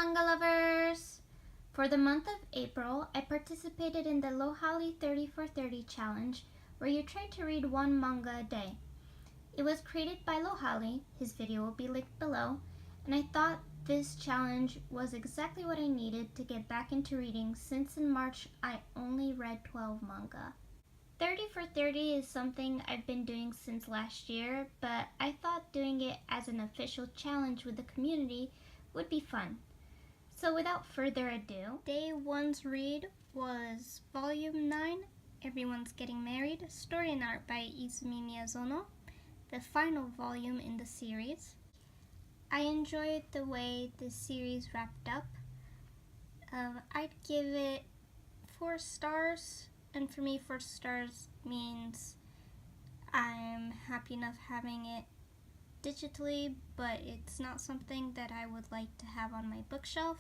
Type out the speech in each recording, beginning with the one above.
manga lovers! For the month of April, I participated in the Lohali 30 for 30 challenge, where you try to read one manga a day. It was created by Lohali, his video will be linked below, and I thought this challenge was exactly what I needed to get back into reading, since in March I only read 12 manga. 30 for 30 is something I've been doing since last year, but I thought doing it as an official challenge with the community would be fun. So without further ado, day 1's read was Volume 9, Everyone's Getting Married, story and art by Izumi Miyazono, the final volume in the series. I enjoyed the way the series wrapped up. I'd give it 4 stars, and for me 4 stars means I'm happy enough having it digitally, but it's not something that I would like to have on my bookshelf.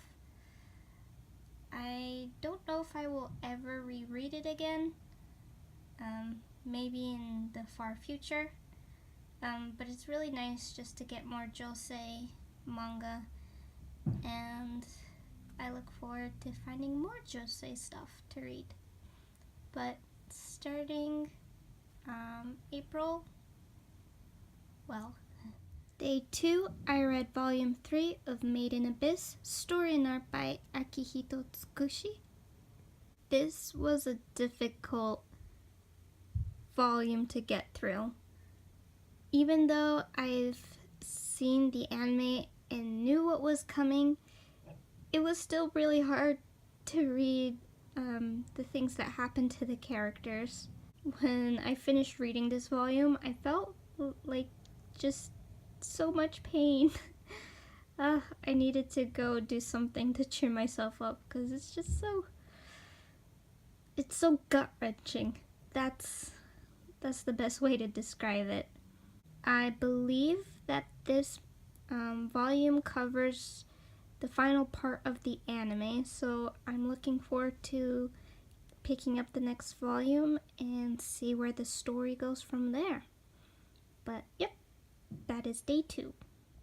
I don't know if I will ever reread it again, maybe in the far future, but it's really nice just to get more josei manga, and I look forward to finding more josei stuff to read. But starting April, well, Day 2, I read Volume 3 of Maid in Abyss, story and art by Akihito Tsukushi. This was a difficult volume to get through. Even though I've seen the anime and knew what was coming, it was still really hard to read the things that happened to the characters. When I finished reading this volume, I felt like just so much pain. I needed to go do something to cheer myself up because it's just so gut-wrenching. That's the best way to describe it. I believe that this volume covers the final part of the anime, so I'm looking forward to picking up the next volume and see where the story goes from there. But yep, that is day 2.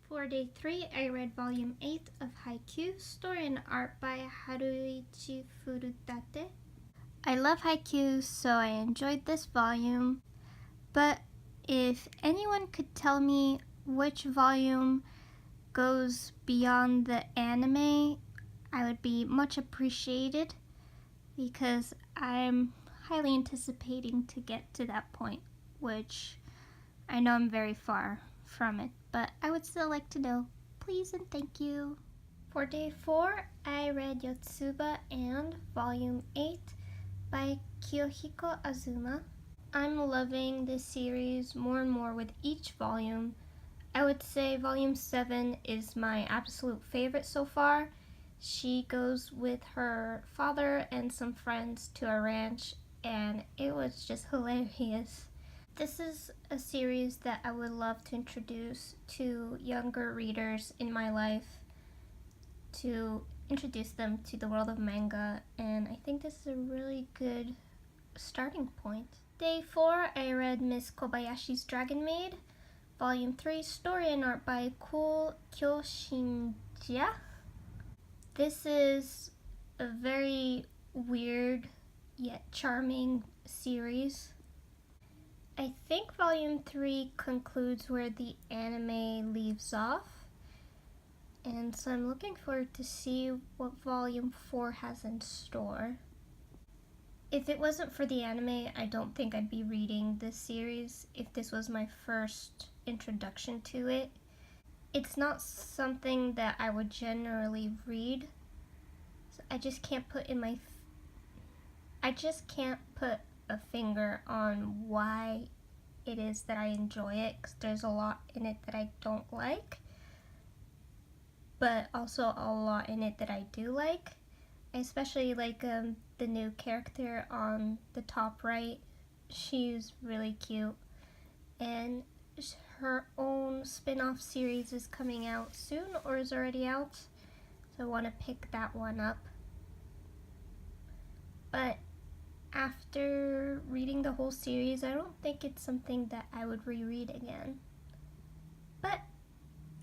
For day 3, I read volume 8 of Haikyu, story and art by Haruichi Furutate. I love Haikyu, so I enjoyed this volume, but if anyone could tell me which volume goes beyond the anime, I would be much appreciated, because I'm highly anticipating to get to that point, which I know I'm very far from it, but I would still like to know. Please and thank you. For day 4, I read Yotsuba and Volume 8 by Kiyohiko Azuma. I'm loving this series more and more with each volume. I would say Volume 7 is my absolute favorite so far. She goes with her father and some friends to a ranch, and it was just hilarious. This is a series that I would love to introduce to younger readers in my life, to introduce them to the world of manga, and I think this is a really good starting point. Day 4, I read Miss Kobayashi's Dragon Maid, Volume 3, story and art by Cool Kyoshinja. This is a very weird yet charming series. I think Volume 3 concludes where the anime leaves off, and so I'm looking forward to see what Volume 4 has in store. If it wasn't for the anime, I don't think I'd be reading this series if this was my first introduction to it. It's not something that I would generally read, so I just can't put a finger on why it is that I enjoy it, because there's a lot in it that I don't like, but also a lot in it that I do like. I especially like the new character on the top right. She's really cute, and her own spin-off series is coming out soon, or is already out, so I want to pick that one up. But after reading the whole series, I don't think it's something that I would reread again. But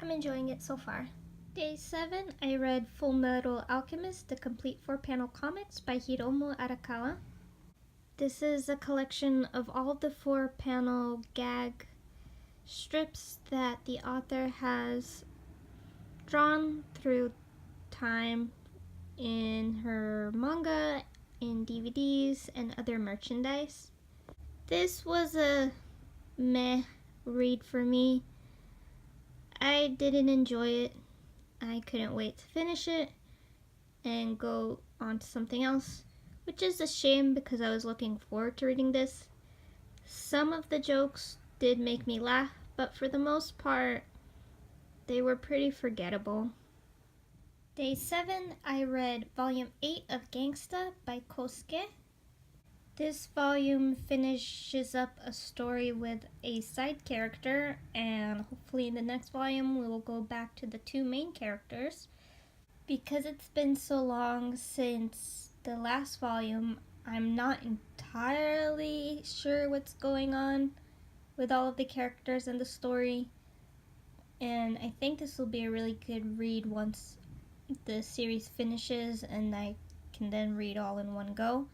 I'm enjoying it so far. Day 7, I read Fullmetal Alchemist, the complete 4-panel comics by Hiromu Arakawa. This is a collection of all the 4-panel gag strips that the author has drawn through time in her manga, in DVDs, and other merchandise. This was a meh read for me. I didn't enjoy it. I couldn't wait to finish it and go on to something else, which is a shame because I was looking forward to reading this. Some of the jokes did make me laugh, but for the most part, they were pretty forgettable. Day 7, I read Volume 8 of Gangsta by Kosuke. This volume finishes up a story with a side character, and hopefully in the next volume we will go back to the 2 main characters. Because it's been so long since the last volume, I'm not entirely sure what's going on with all of the characters and the story. And I think this will be a really good read once the series finishes and I can then read all in one go.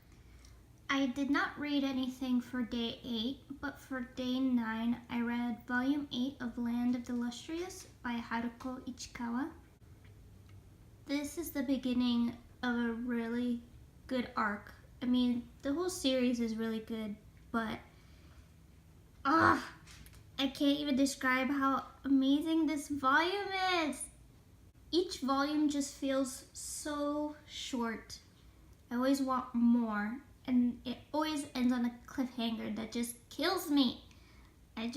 I did not read anything for Day 8, but for Day 9, I read Volume 8 of Land of the Lustrous by Haruko Ichikawa. This is the beginning of a really good arc. I mean, the whole series is really good, but I can't even describe how amazing this volume is. Each volume just feels so short. I always want more, and it always ends on a cliffhanger that just kills me. I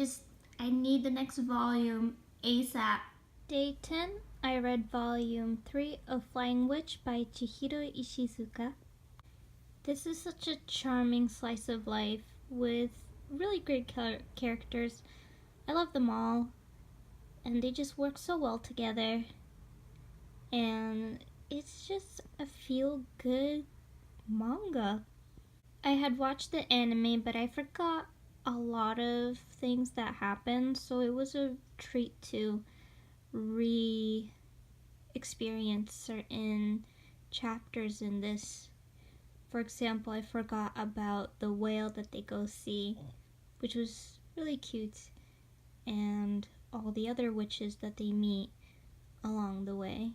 need the next volume ASAP. Day 10, I read Volume 3 of Flying Witch by Chihiro Ishizuka. This is such a charming slice of life with really great characters. I love them all, and they just work so well together. And it's just a feel-good manga. I had watched the anime, but I forgot a lot of things that happened, so it was a treat to re-experience certain chapters in this. For example, I forgot about the whale that they go see, which was really cute, and all the other witches that they meet along the way.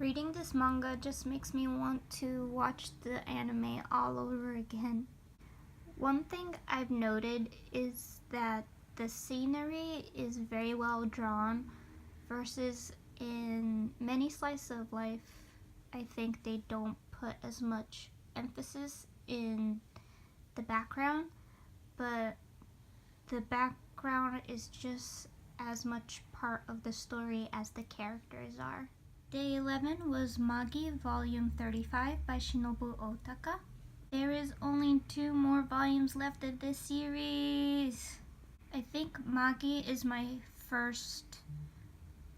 Reading this manga just makes me want to watch the anime all over again. One thing I've noted is that the scenery is very well drawn versus in many slices of life, I think they don't put as much emphasis in the background, but the background is just as much part of the story as the characters are. Day 11 was Magi Volume 35 by Shinobu Otaka. There is only 2 more volumes left of this series. I think Magi is my first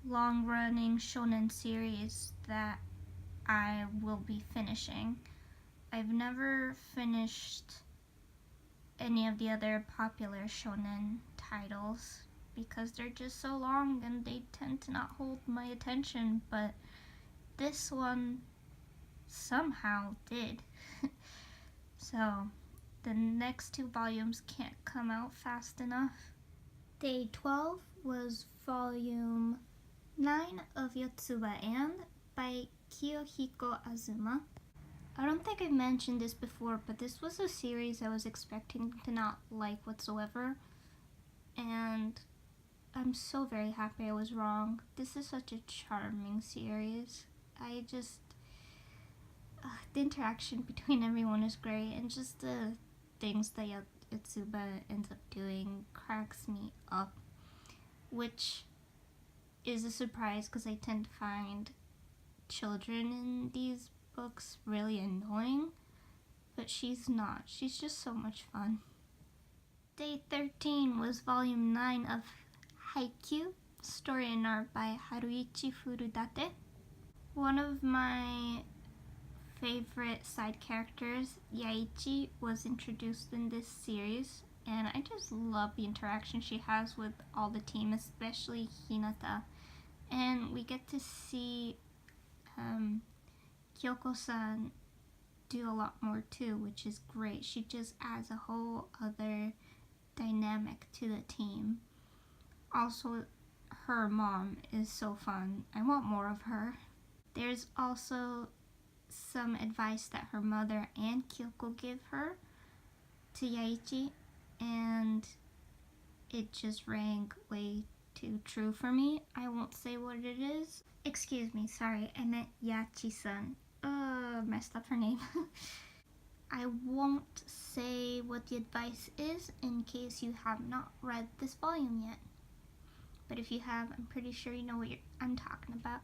long-running shonen series that I will be finishing. I've never finished any of the other popular shonen titles because they're just so long and they tend to not hold my attention, but this one somehow did. So the next 2 volumes can't come out fast enough. Day 12 was Volume 9 of Yotsuba and by Kiyohiko Azuma. I don't think I've mentioned this before, but this was a series I was expecting to not like whatsoever, and I'm so very happy I was wrong. This is such a charming series. The interaction between everyone is great, and just the things that Yotsuba ends up doing cracks me up, which is a surprise because I tend to find children in these books really annoying, but she's not. She's just so much fun. Day 13 was Volume 9 of Haikyu, story and art by Haruichi Furudate. One of my favorite side characters, Yaichi, was introduced in this series, and I just love the interaction she has with all the team, especially Hinata. And we get to see Kyoko-san do a lot more too, which is great. She just adds a whole other dynamic to the team. Also, her mom is so fun. I want more of her. There's also some advice that her mother and Kyoko give her to Yaichi, and it just rang way too true for me. I won't say what it is. Excuse me, sorry, I meant Yachi-san. Messed up her name. I won't say what the advice is in case you have not read this volume yet. But if you have, I'm pretty sure you know what I'm talking about.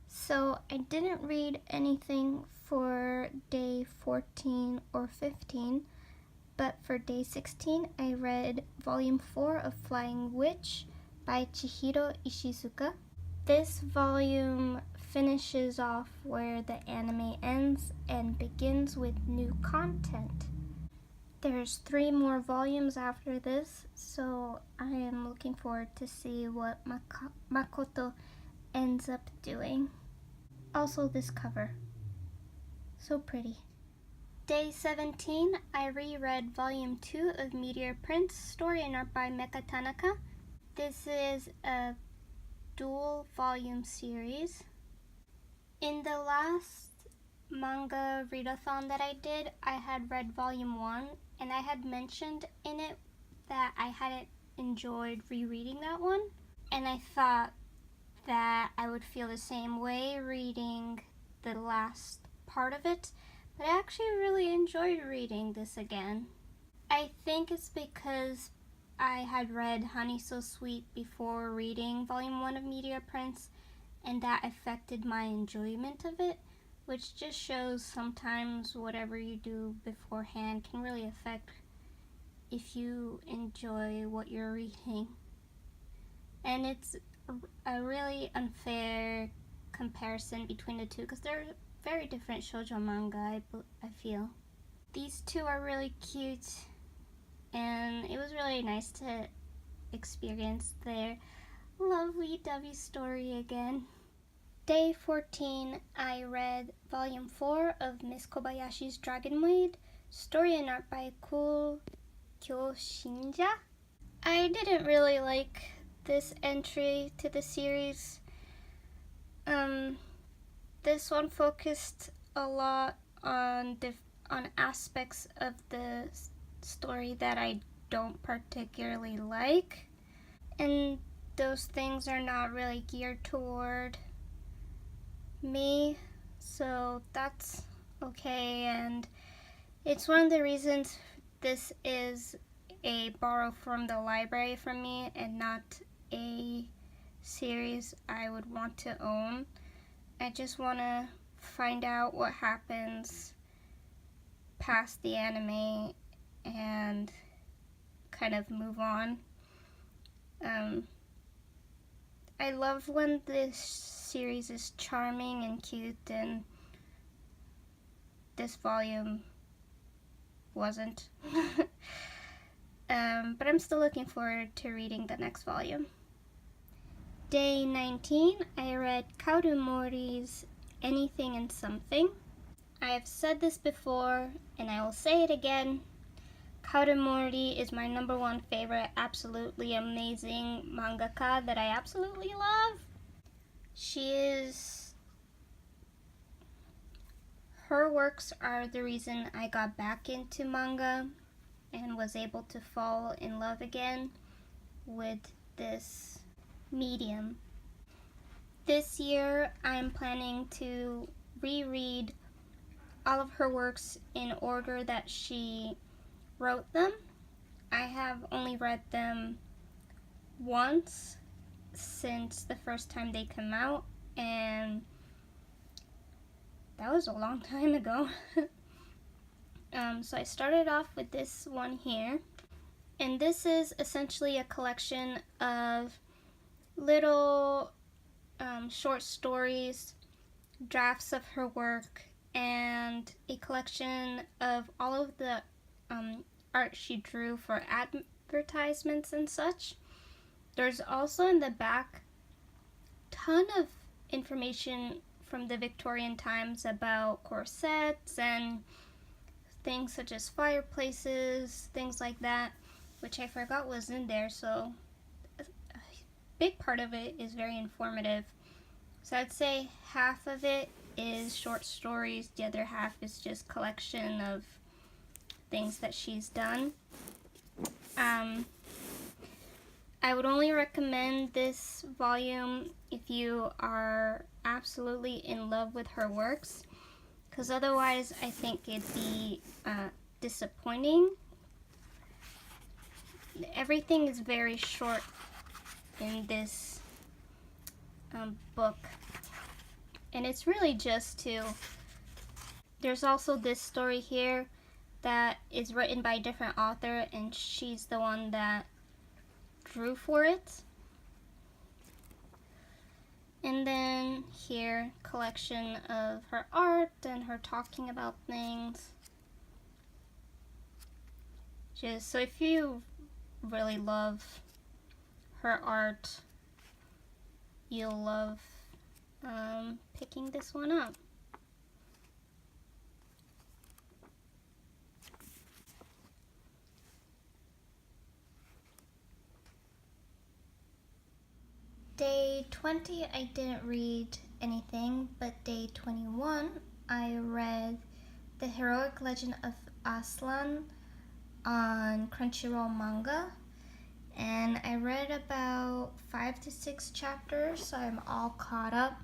So I didn't read anything for day 14 or 15, but for day 16 I read volume 4 of Flying Witch by Chihiro Ishizuka. This volume finishes off where the anime ends and begins with new content. There's 3 more volumes after this, so I am looking forward to see what Makoto ends up doing. Also this cover, so pretty. Day 17, I reread volume 2 of Meteor Prince, story and art by Mecha Tanaka. This is a dual volume series. In the last manga readathon that I did, I had read volume 1, and I had mentioned in it that I hadn't enjoyed rereading that one, and I thought that I would feel the same way reading the last part of it, but I actually really enjoyed reading this again. I think it's because I had read Honey So Sweet before reading volume 1 of Meteor Prince, and that affected my enjoyment of it, which just shows sometimes whatever you do beforehand can really affect if you enjoy what you're reading. And it's a really unfair comparison between the two because they're very different shoujo manga, I feel. These two are really cute, and it was really nice to experience their lovey-dovey story again. Day 14, I read volume 4 of Miss Kobayashi's Dragon Maid, story and art by Cool Kyoshinja. I didn't really like this entry to the series. This one focused a lot on aspects of the story that I don't particularly like, and those things are not really geared toward me, so that's okay. And it's one of the reasons this is a borrow from the library from me and not a series I would want to own. I just want to find out what happens past the anime and kind of move on. I love when this series is charming and cute, and this volume wasn't. But I'm still looking forward to reading the next volume. Day 19, I read Kaoru Mori's Anything and Something. I have said this before, and I will say it again. Kaoru Mori is my number 1 favorite, absolutely amazing mangaka that I absolutely love. Her works are the reason I got back into manga and was able to fall in love again with this medium. This year, I'm planning to reread all of her works in order that she wrote them. I have only read them once since the first time they came out, and that was a long time ago. So I started off with this one here, and this is essentially a collection of little short stories, drafts of her work, and a collection of all of the art she drew for advertisements and such. There's also in the back ton of information from the Victorian times about corsets and things such as fireplaces, things like that, which I forgot was in there, so a big part of it is very informative. So I'd say half of it is short stories, the other half is just collection of things that she's done. I would only recommend this volume if you are absolutely in love with her works, because otherwise I think it'd be disappointing. Everything is very short in this book, and it's really just to... There's also this story here that is written by a different author, and she's the one that drew for it. And then here, collection of her art and her talking about things. Just so if you really love her art, you'll love picking this one up. Day 20, I didn't read anything, but day 21, I read The Heroic Legend of Arslan on Crunchyroll Manga, and I read about 5 to 6 chapters, so I'm all caught up.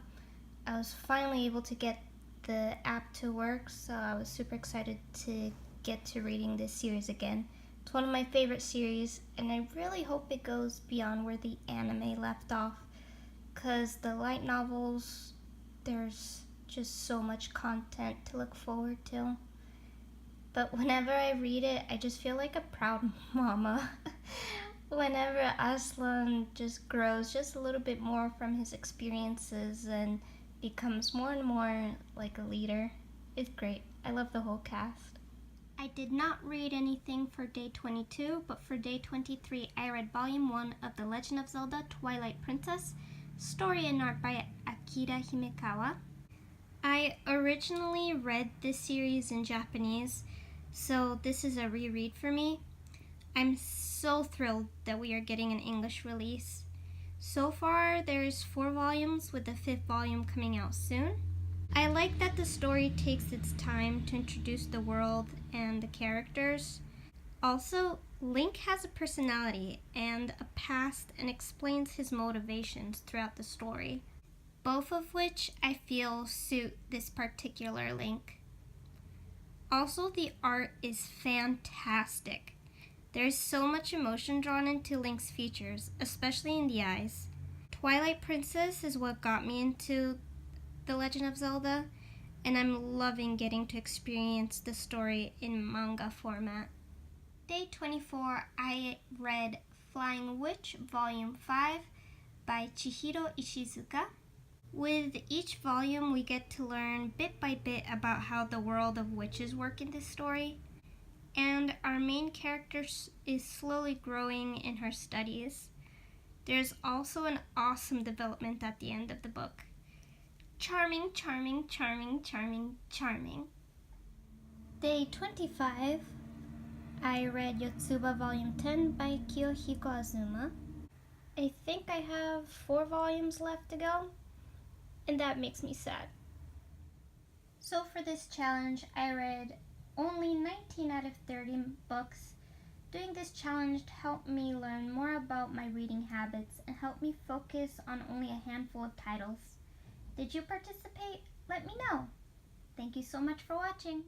I was finally able to get the app to work, so I was super excited to get to reading this series again. It's one of my favorite series, and I really hope it goes beyond where the anime left off, because the light novels, there's just so much content to look forward to. But whenever I read it, I just feel like a proud mama. Whenever Arslan just grows just a little bit more from his experiences and becomes more and more like a leader, it's great. I love the whole cast. I did not read anything for day 22, but for day 23, I read volume 1 of The Legend of Zelda: Twilight Princess, story and art by Akira Himekawa. I originally read this series in Japanese, so this is a reread for me. I'm so thrilled that we are getting an English release. So far, there's 4 volumes, with the 5th volume coming out soon. I like that the story takes its time to introduce the world and the characters. Also, Link has a personality and a past and explains his motivations throughout the story, both of which I feel suit this particular Link. Also, the art is fantastic. There's so much emotion drawn into Link's features, especially in the eyes. Twilight Princess is what got me into The Legend of Zelda, and I'm loving getting to experience the story in manga format. Day 24, I read Flying Witch Volume 5 by Chihiro Ishizuka. With each volume, we get to learn bit by bit about how the world of witches work in this story, and our main character is slowly growing in her studies. There's also an awesome development at the end of the book. Charming, charming, charming, charming, charming. Day 25, I read Yotsuba Volume 10 by Kiyohiko Azuma. I think I have 4 volumes left to go, and that makes me sad. So for this challenge, I read only 19 out of 30 books. Doing this challenge helped me learn more about my reading habits and helped me focus on only a handful of titles. Did you participate? Let me know. Thank you so much for watching.